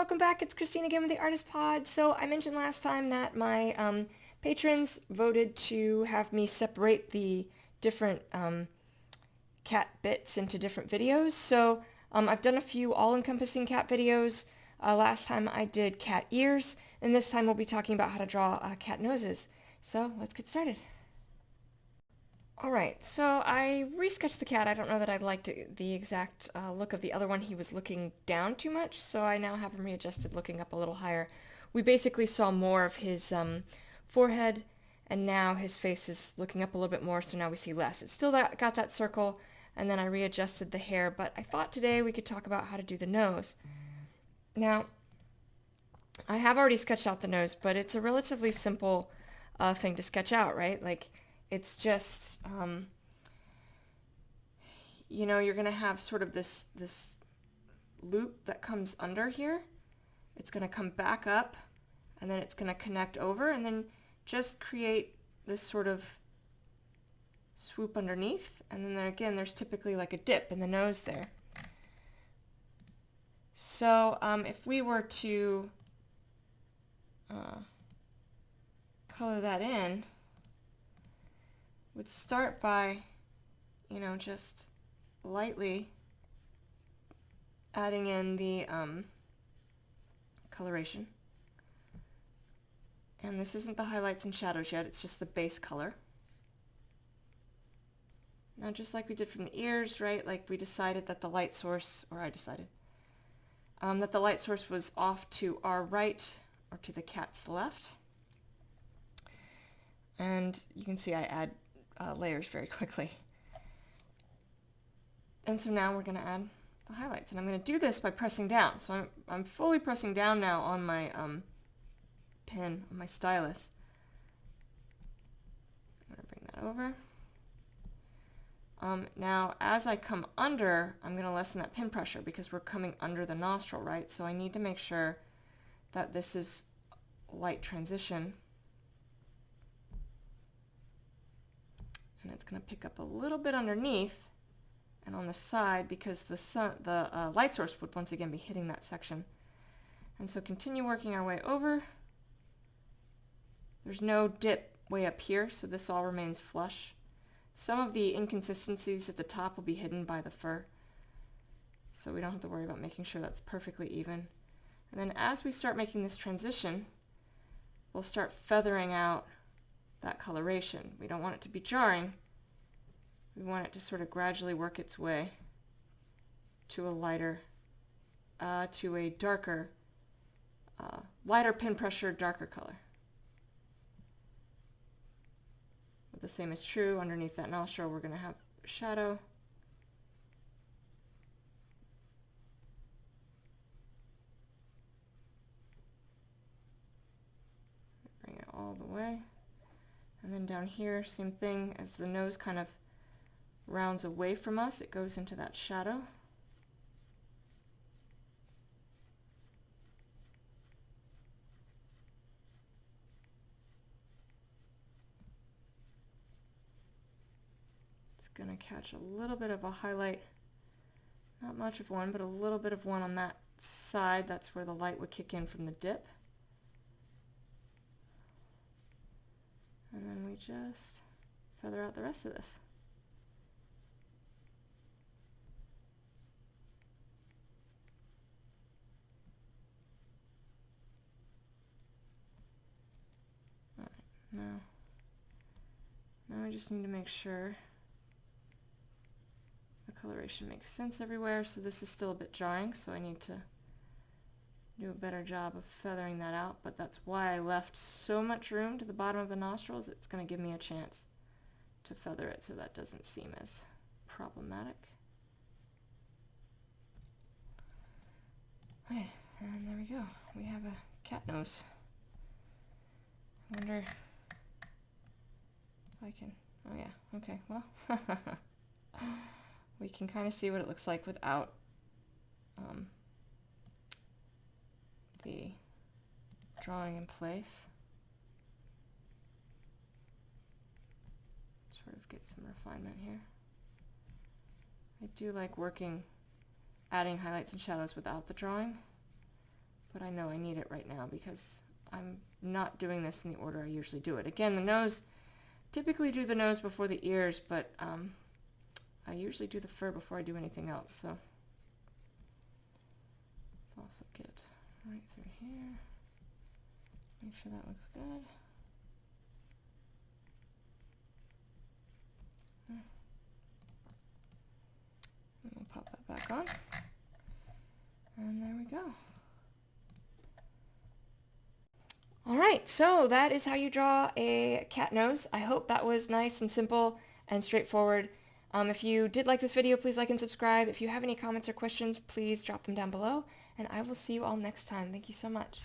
welcome back. It's Christine again with the Artist Pod. So I mentioned last time that my patrons voted to have me separate the different cat bits into different videos. So I've done a few all-encompassing cat videos. Last time I did cat ears, and this time we'll be talking about how to draw cat noses. So let's get started. Alright, so I resketched the cat. I don't know that I liked the exact look of the other one. He was looking down too much, so I now have him readjusted looking up a little higher. We basically saw more of his forehead, and now his face is looking up a little bit more, so now we see less. It's still got that circle, and then I readjusted the hair, but I thought today we could talk about how to do the nose. Now, I have already sketched out the nose, but it's a relatively simple thing to sketch out, right? Like, it's just, you're going to have sort of this loop that comes under here. It's going to come back up, and then it's going to connect over, and then just create this sort of swoop underneath. And then again, there's typically like a dip in the nose there. So if we were to color that in, would start by, just lightly adding in the coloration. And this isn't the highlights and shadows yet, it's just the base color. Now just like we did from the ears, right, like we decided that the light source, or I decided, that the light source was off to our right or to the cat's left. And you can see I add layers very quickly. And so now we're going to add the highlights. And I'm going to do this by pressing down. So I'm fully pressing down now on my pen, on my stylus. I'm going to bring that over. Now, as I come under, I'm going to lessen that pin pressure because we're coming under the nostril, right? So I need to make sure that this is light transition. And it's going to pick up a little bit underneath and on the side because the light source would once again be hitting that section. And so continue working our way over. There's no dip way up here, so this all remains flush. Some of the inconsistencies at the top will be hidden by the fur, so we don't have to worry about making sure that's perfectly even. And then as we start making this transition, we'll start feathering out that coloration. We don't want it to be jarring. We want it to sort of gradually work its way to a lighter, to a darker, lighter pin pressure, darker color. But the same is true underneath that nostril. We're going to have shadow. Bring it all the way. And then down here, same thing, as the nose kind of rounds away from us, it goes into that shadow. It's going to catch a little bit of a highlight, not much of one, but a little bit of one on that side. That's where the light would kick in from the dip. And then we just feather out the rest of this. All right, now we just need to make sure the coloration makes sense everywhere. So this is still a bit jarring, so I need to do a better job of feathering that out, but that's why I left so much room to the bottom of the nostrils. It's going to give me a chance to feather it so that doesn't seem as problematic. Okay, and there we go. We have a cat nose. I wonder if I can, oh yeah, okay, well, we can kind of see what it looks like without the drawing in place. Sort of get some refinement here. I do like adding highlights and shadows without the drawing, but I know I need it right now because I'm not doing this in the order I usually do it. Again, the nose, typically do the nose before the ears, but I usually do the fur before I do anything else, so let's also get right through here. Make sure that looks good. And we'll pop that back on. And there we go. Alright, so that is how you draw a cat nose. I hope that was nice and simple and straightforward. If you did like this video, please like and subscribe. If you have any comments or questions, please drop them down below. And I will see you all next time. Thank you so much.